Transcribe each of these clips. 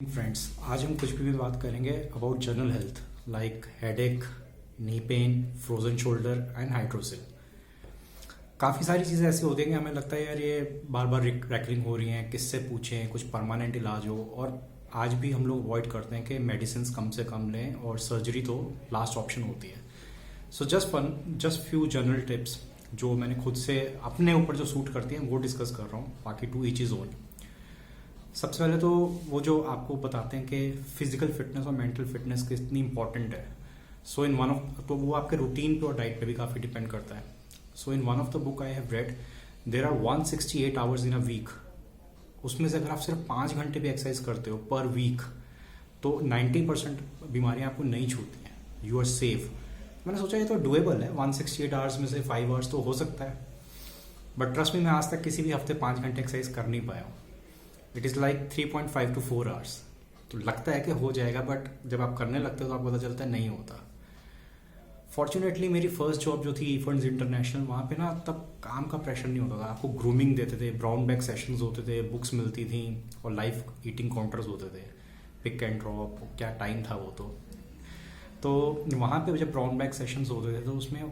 Friends, आज हम कुछ भी बात करेंगे about general health like headache, knee pain, frozen shoulder and hydrocele. काफ़ी सारी चीज़ें ऐसी होती हैं कि हमें लगता है यार ये बार बार रैकलिंग हो रही हैं, किससे पूछें, कुछ परमानेंट इलाज हो। और आज भी हम लोग अवॉइड करते हैं कि मेडिसिन कम से कम लें और सर्जरी तो लास्ट ऑप्शन होती है। So just few general tips जो मैंने खुद से अपने ऊपर जो सूट करती हैं वो डिस्कस कर रहा हूँ, बाकी टू ईच इज ओन। सबसे पहले तो वो जो आपको बताते हैं कि फिजिकल फिटनेस और मेंटल फिटनेस कितनी इंपॉर्टेंट है। सो इन वन ऑफ तो वो आपके रूटीन पे और डाइट पे भी काफ़ी डिपेंड करता है। So in one of the book I have read there are 168 hours in a week. उसमें से अगर आप सिर्फ 5 घंटे भी एक्सरसाइज करते हो पर वीक तो 90% बीमारियां आपको नहीं छूती हैं, यू आर सेफ। मैंने सोचा ये तो डुएबल है, 168 आवर्स में से 5 आवर्स तो हो सकता है। बट ट्रस्ट में मैं आज तक किसी भी हफ्ते 5 घंटे एक्सरसाइज कर नहीं पाया हूँ। It is like 3.5 to 4 hours. तो लगता है कि हो जाएगा, बट जब आप करने लगते हो तो आपको पता चलता है नहीं होता। फॉर्चुनेटली मेरी फर्स्ट जॉब जो थी फंड्स इंटरनेशनल, वहाँ पे ना तब काम का प्रेशर नहीं होता था। आपको ग्रूमिंग देते थे, ब्राउन बैग सेशंस होते थे, बुक्स मिलती थी और लाइव ईटिंग काउंटर्स होते थे, पिक एंड ड्रॉप, क्या टाइम था वो। तो वहाँ पे जब ब्राउन बैग सेशंस होते थे तो उसमें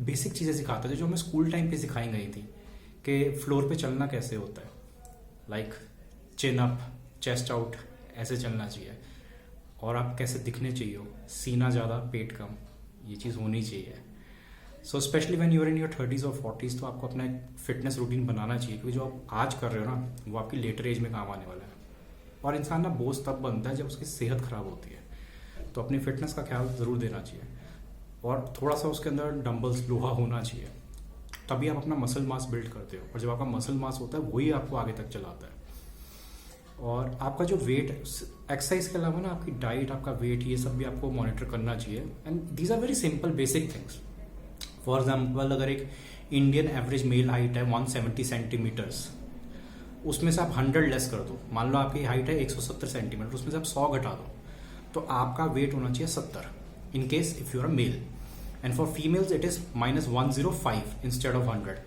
बेसिक चीज़ें सिखाते थे जो हमें स्कूल टाइम पे सिखाई गई थी कि फ्लोर पे चलना कैसे होता है, लाइक चिन अप, चेस्ट आउट, ऐसे चलना चाहिए। और आप कैसे दिखने चाहिए, सीना ज़्यादा पेट कम, ये चीज़ होनी चाहिए। So specially when you are in your 30s और 40s तो आपको अपना एक फिटनेस रूटीन बनाना चाहिए, क्योंकि जो आप आज कर रहे हो ना वो आपकी लेटर एज में काम आने वाला है। और इंसान ना बोझ तब बनता है जब उसकी सेहत खराब होती है। तो अपनी फिटनेस का ख्याल ज़रूर देना चाहिए और थोड़ा सा उसके अंदर डंबल्स, लोहा होना चाहिए, तभी आप अपना मसल मास बिल्ड करते हो। और जब आपका मसल मास होता है वही आपको आगे तक चलाता है। और आपका जो वेट, एक्सरसाइज के अलावा ना आपकी डाइट, आपका वेट, ये सब भी आपको मॉनिटर करना चाहिए। And these are very simple basic things. For example, अगर एक इंडियन एवरेज मेल हाइट है 170 सेंटीमीटर्स, उसमें से आप 100 लेस कर दो। मान लो आपकी हाइट है 170 सेंटीमीटर, उसमें से आप 100 घटा दो तो आपका वेट होना चाहिए 70 in case if you are a male. And for females it is -105 instead of 100।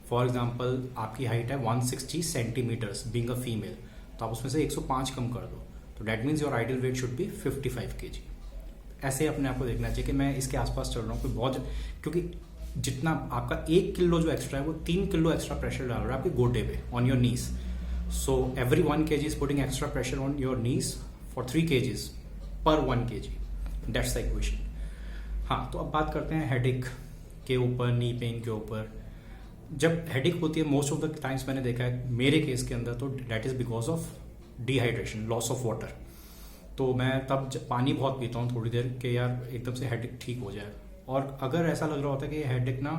For example, आपकी हाइट है 160 सेंटीमीटर्स बीइंग अ फीमेल, तो आप उसमें से 105 कम कर दो, तो that means your ideal weight should be 55 kg। ऐसे अपने आप को देखना चाहिए कि मैं इसके आसपास चल रहा हूँ, कोई बहुत, क्योंकि जितना आपका 1 किलो जो एक्स्ट्रा है वो 3 किलो एक्स्ट्रा प्रेशर डाल रहा है आपके गोटे पे, on your knees. So every 1 kg is putting extra pressure on your knees for 3 kgs पर 1 kg। That's the equation. हाँ, तो अब बात करते हैं हेडेक के ऊपर, नी पेन के ऊपर। जब हेडेक होती है मोस्ट ऑफ द टाइम्स मैंने देखा है मेरे केस के अंदर, तो that is because of dehydration, loss of water. तो मैं तब पानी बहुत पीता हूँ थोड़ी देर कि यार एकदम से हेडेक ठीक हो जाए। और अगर ऐसा लग रहा होता है कि हेडेक ना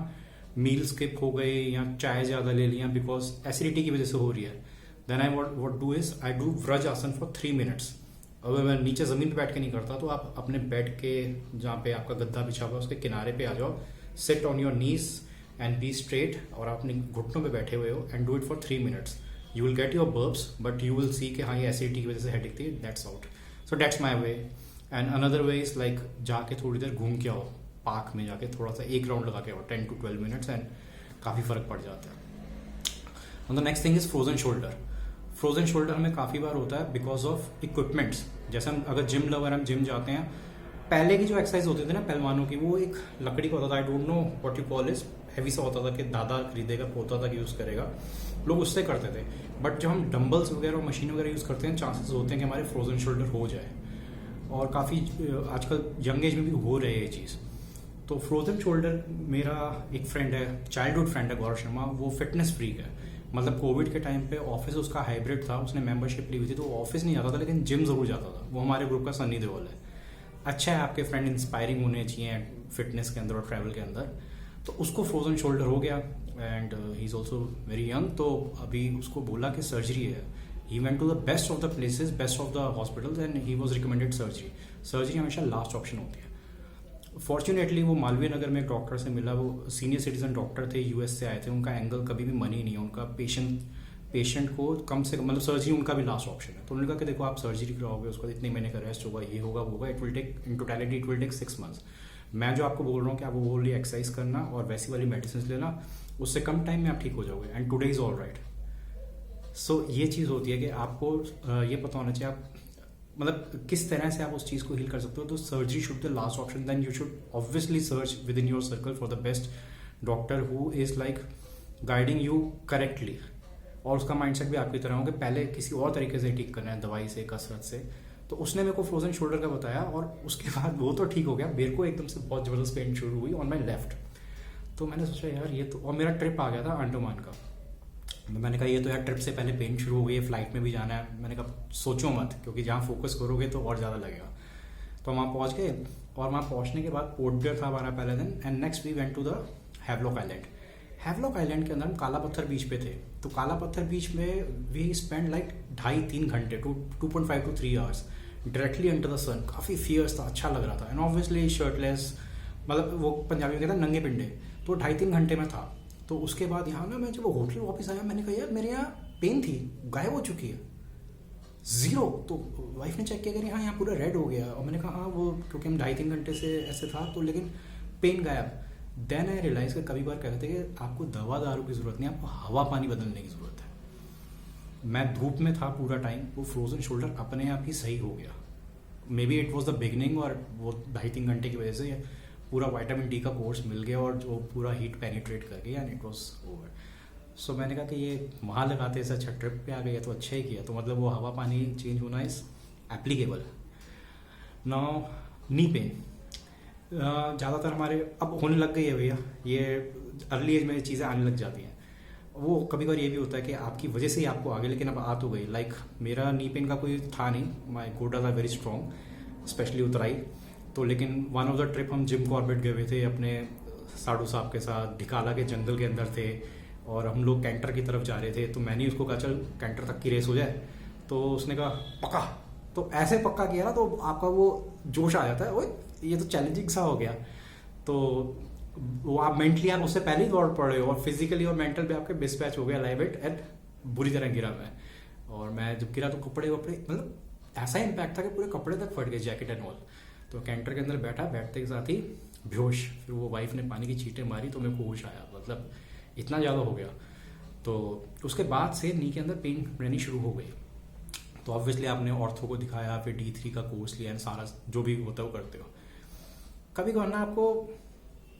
मील स्किप हो गई या चाय ज़्यादा ले लिया बिकॉज एसिडिटी की वजह से हो रही है, then I what do is I do vajrasana for 3 minutes. अगर मैं नीचे ज़मीन पे बैठ के नहीं करता तो आप अपने बेड के जहाँ पे आपका गद्दा बिछा हुआ है उसके किनारे पे आ जाओ, sit on your knees and be straight, और आप अपने घुटनों पे बैठे हुए हो and do it for 3 minutes. You will get your burps but you will see कि हाँ ये एसिडिटी की वजह से हेडेक थी, that's out. So that's my way. And another way is like जाके थोड़ी देर घूम के आओ, पार्क में जाके थोड़ा सा एक राउंड लगा के आओ 10 to 12 मिनट्स, एंड काफ़ी फर्क पड़ जाता है। And the next thing is frozen shoulder. Frozen shoulder हमें काफ़ी बार होता है बिकॉज ऑफ इक्विपमेंट्स। जैसे हम अगर जिम लवर, हम जिम जाते हैं, पहले की जो एक्सरसाइज होती थी ना पहलवानों की, वो एक लकड़ी का होता था, I don't know what you call is, heavy सा होता था कि दादा खरीदेगा, पोता तक यूज़ करेगा, लोग उससे करते थे। बट जब हम डंबल्स वगैरह और मशीन वगैरह यूज़ करते हैं, चांसेस होते हैं कि हमारे फ्रोजन शोल्डर हो जाए, और काफ़ी आजकल यंग एज में भी हो रहे हैं ये चीज़। तो फ्रोजन शोल्डर, मेरा एक फ्रेंड है, चाइल्डहुड फ्रेंड है, गौरव शर्मा, वो फिटनेस फ्रीक है। मतलब कोविड के टाइम पे ऑफिस उसका हाइब्रिड था, उसने मेंबरशिप ली हुई थी, तो वो ऑफिस नहीं जाता था लेकिन जिम जरूर जाता था। वो हमारे ग्रुप का सनी देओल है। अच्छा है, आपके फ्रेंड इंस्पायरिंग होने चाहिए फिटनेस के अंदर और ट्रैवल के अंदर। तो उसको फ्रोजन शोल्डर हो गया and he is also very young. तो अभी उसको बोला कि सर्जरी है। He went to the best of the places, best of the hospitals, and he was recommended surgery. Surgery हमेशा लास्ट ऑप्शन होती है। फॉर्चुनेटली वो मालवीय नगर में एक डॉक्टर से मिला, वो सीनियर सिटीजन डॉक्टर थे, यूएस से आए थे। उनका एंगल कभी भी मनी नहीं है, उनका पेशेंट को कम से कम, मतलब सर्जरी उनका भी लास्ट ऑप्शन है। तो उन्होंने कहा कि देखो आप सर्जरी कराओगे, उसका इतने महीने का रेस्ट होगा, ये होगा वो होगा, it will take in totality it will take 6 months। मैं जो आपको बोल रहा हूँ कि आप वो बोल रही एक्सरसाइज करना और वैसी वाली मेडिसिन लेना, उससे कम टाइम में आप ठीक हो जाओगे, and today is all right. So ये चीज़ होती है कि आपको ये पता होना चाहिए आप मतलब किस तरह से आप उस चीज़ को हील कर सकते हो, तो surgery should the last option, then you should obviously search within your circle for the best doctor who is like guiding you correctly, और उसका माइंडसेट भी आपकी तरह हो कि पहले किसी और तरीके से ठीक करना है, दवाई से, कसरत से। तो उसने मेरे को फ्रोजन शोल्डर का बताया, और उसके बाद वो तो ठीक हो गया, मेरे को एकदम से बहुत ज़बरदस्त पेन शुरू हुई ऑन माई लेफ्ट। तो मैंने सोचा यार ये तो, और मेरा ट्रिप आ गया था अंडमान का, मैंने कहा ये तो यार ट्रिप से पहले पेन शुरू हो गई है, फ्लाइट में भी जाना है, मैंने कहा सोचो मत, क्योंकि जहाँ फोकस करोगे तो और ज़्यादा लगेगा। तो वहाँ पहुँच गए, और वहाँ पहुँचने के बाद पोर्ट ब्लेयर था हमारा पहले दिन, and next we went to the Havelock Island. Havelock Island के अंदर हम काला पत्थर बीच पे थे, तो काला पत्थर बीच में वी स्पेंड लाइक 2.5-3 घंटे, 2.5 to 3 hours directly under the sun. काफ़ी फियर्स था, अच्छा लग रहा था, एंड ऑब्वियसली शर्टलेस, मतलब वो पंजाबी में कहता है नंगे पिंडे। तो 2.5-3 घंटे में था। तो उसके बाद यहाँ ना मैं जब होटल वापस आया, मैंने कहा यार मेरे यहाँ पेन थी गायब हो चुकी है, ज़ीरो। तो वाइफ ने चेक किया कि हाँ यहाँ पूरा रेड हो गया, और मैंने कहा हाँ वो क्योंकि हम 2.5-3 घंटे से ऐसे था, तो लेकिन पेन गायब। देन आई रियलाइज कि कभी बार कहते थे कि आपको दवा दारू की ज़रूरत नहीं, आपको हवा पानी बदलने की ज़रूरत है। मैं धूप में था पूरा टाइम, वो फ्रोजन शोल्डर अपने आप ही सही हो गया। May be it was the beginning, और वो 2.5-3 घंटे की वजह से पूरा विटामिन डी का कोर्स मिल गया, और जो पूरा हीट पेनिट्रेट कर गया, एंड इट वॉज ओवर। सो मैंने कहा कि ये वहाँ लगाते से अच्छा ट्रिप पे आ गया, तो अच्छा ही किया। तो मतलब वो हवा पानी चेंज होना is applicable. Now knee pain ज़्यादातर हमारे अब होने लग गई है भैया, ये अर्ली एज में चीज़ें आने लग जाती हैं। वो कभी कभार ये भी होता है कि आपकी वजह से ही आपको आगे, लेकिन अब आ तो गई। लाइक मेरा नी पेन का कोई था नहीं, माई गोडाज आर वेरी स्ट्रॉन्ग, स्पेशली उतराई। तो लेकिन वन ऑफ द ट्रिप हम जिम कॉर्बेट गए हुए थे अपने साडू साहब के साथ, ढिकाला के जंगल के अंदर थे, और हम लोग कैंटर की तरफ जा रहे थे। तो मैंने उसको कहा चल कैंटर तक की रेस हो जाए, तो उसने कहा पक्का। तो ऐसे पक्का किया ना, तो आपका वो जोश आ जाता है, ओए ये तो चैलेंजिंग सा हो गया। तो वो आप मेंटली आप उससे पहले ही दौड़ पड़े हो, और फिजिकली और मेंटल भी आपके डिस्पैच हो गया लाइव इट, एंड बुरी तरह गिरा मैं। और मैं जब गिरा तो कपड़े मतलब ऐसा इम्पैक्ट था कि पूरे कपड़े तक फट गए, जैकेट एंड ऑल। तो कैंटर के अंदर बैठा, बैठते के साथ ही बेहोश। फिर वो वाइफ ने पानी की छींटें मारी, तो मेरे को होश आया, मतलब इतना ज़्यादा हो गया। तो उसके बाद से नी के अंदर पेन रहनी शुरू हो गई। तो ऑब्वियसली आपने ऑर्थो को दिखाया, फिर D3 का कोर्स लिया, एंड सारा जो भी होता है वो करते हो। कभी कभार ना आपको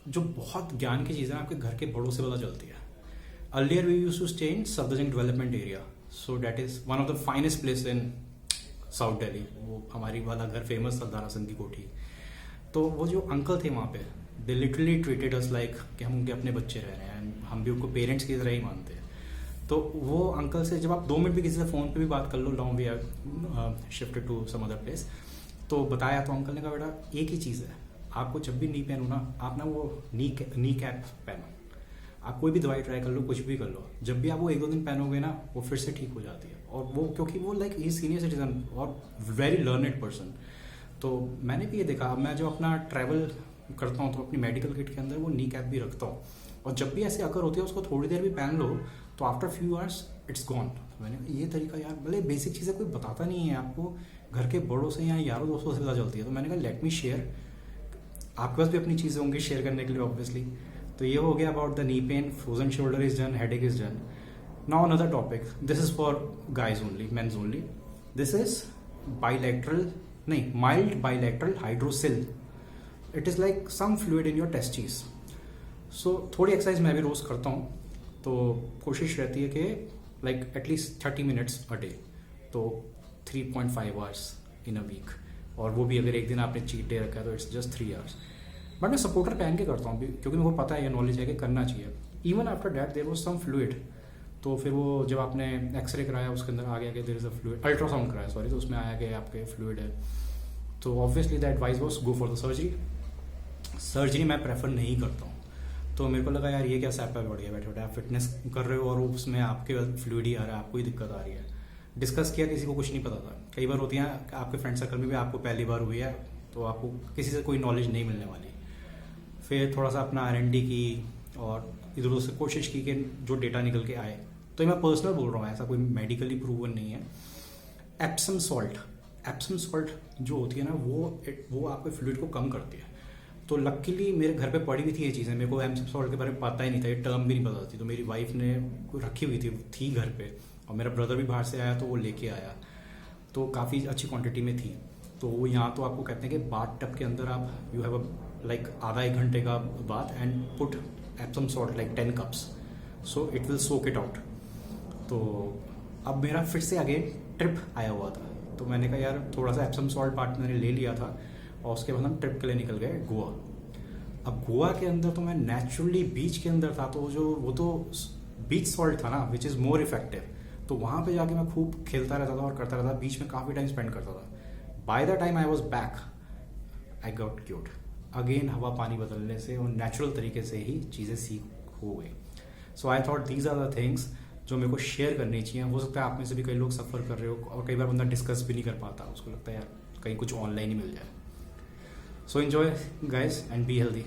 जो बहुत ज्ञान की चीज़ें आपके घर के बड़ों से पता चलती है। Earlier we used to stay in Safdarjung Development Area, so that is one of the finest place in South Delhi. वो हमारी वाला घर फेमस था, दारासन की कोठी। तो वो जो अंकल थे वहाँ पे, they literally treated us like कि हम उनके अपने बच्चे रह रहे हैं, एंड हम भी उनको पेरेंट्स की तरह ही मानते हैं। तो वो अंकल से जब आप 2 मिनट भी किसी से फ़ोन पे भी बात कर लो, long we have shifted to some other place, तो बताया, तो अंकल ने कहा बेटा एक ही चीज़ है, आपको जब भी नी पेन हो ना, आप ना वो नी कैप पहनो। आप कोई भी दवाई ट्राई कर लो, कुछ भी कर लो, जब भी आप वो 1-2 दिन पहनोगे ना, वो फिर से ठीक हो जाती है। और वो क्योंकि वो लाइक ही सीनियर सिटीजन और वेरी लर्नेड पर्सन। तो मैंने भी ये देखा, अब मैं जो अपना ट्रैवल करता हूँ तो अपनी मेडिकल किट के अंदर वो नी कैप भी रखता हूँ, और जब भी ऐसे अगर होती है उसको थोड़ी देर भी पहन लो, तो after few hours it's gone. मैंने ये तरीका यार, भले बेसिक चीज़ें कोई बताता नहीं है आपको, घर के बड़ों से या यारों दोस्तों से पता चलती है। तो मैंने कहा लेट मी शेयर, आपके पास भी अपनी चीज़ें होंगी शेयर करने के लिए ऑब्वियसली। तो ये हो गया about the knee pain, frozen shoulder is done, headache is done. Now another topic, this is for guys only, mens only. This is mild bilateral hydrocele. It is like some fluid in your testis. So थोड़ी exercise मैं भी रोज़ करता हूँ, तो कोशिश रहती है कि like at least 30 minutes a day, तो 3.5 आवर्स इन अ वीक। और वो भी अगर एक दिन आपने चीट डे रखा है तो इट्स जस्ट 3 आवर्स। बट मैं सपोर्टर पहन के करता हूँ क्योंकि मेरे को पता है, ये नॉलेज है कि करना चाहिए। Even after that there was some fluid, तो फिर वो जब आपने एक्सरे कराया उसके अंदर आ गया कि there is a fluid, ultrasound कराया सॉरी, तो उसमें आया कि आपके फ्लूइड है। तो obviously the advice was go for the surgery. Surgery मैं प्रेफर नहीं करता हूँ। तो मेरे को लगा यार ये क्या सैपा बढ़ गया, बैठे बैठे आप फिटनेस कर रहे हो और उसमें आपके फ्लूइड ही आ रहा है, आपको ही दिक्कत आ रही है। डिस्कस किया, किसी को कुछ नहीं पता था। कई बार होती हैं आपके फ्रेंड सर्कल में भी, आपको पहली बार हुई है तो आपको किसी से कोई नॉलेज नहीं मिलने वाली। फिर थोड़ा सा अपना R&D की और इधर उधर से कोशिश की कि जो डेटा निकल के आए। तो ये मैं पर्सनल बोल रहा हूँ, ऐसा कोई मेडिकली प्रूवन नहीं है। एप्सम सॉल्ट जो होती है ना, वो आपके फ्लूइड को कम करती है। तो लकीली मेरे घर पे पड़ी हुई थी ये चीज़ें, मेरे को एप्सम सॉल्ट के बारे में पता ही नहीं था, ये टर्म भी नहीं पता थी। तो मेरी वाइफ ने रखी हुई थी घर पे, और मेरा ब्रदर भी बाहर से आया तो वो लेके आया। तो काफ़ी अच्छी क्वांटिटी में थी। तो वो यहाँ तो आपको कहते हैं कि बाथ टब के अंदर आप यू हैव अ लाइक आधा एक घंटे का bath and put Epsom salt like 10 cups, so it will soak it out. तो अब मेरा फिर से अगेन ट्रिप आया हुआ था, तो मैंने कहा यार थोड़ा सा एप्सम सॉल्ट पार्ट मैंने ले लिया था और उसके बाद हम ट्रिप के लिए निकल गए गोवा। अब गोवा के अंदर तो मैं नेचुरली बीच के अंदर था, तो वो तो बीच सॉल्ट था ना विच इज़ मोर इफेक्टिव, तो वहाँ पे जाके मैं खूब खेलता रहता था और करता रहता, बीच में काफ़ी टाइम स्पेंड करता था। By the time I was back I got cute again, हवा पानी बदलने से और नेचुरल तरीके से ही चीज़ें सीख हो गई। So I thought these are the things जो मेरे को शेयर करनी चाहिए। हो सकता है आप में से भी कई लोग सफ़र कर रहे हो और कई बार बंदा डिस्कस भी नहीं कर पाता, उसको लगता है यार कहीं कुछ ऑनलाइन ही मिल जाए। So enjoy guys and be healthy.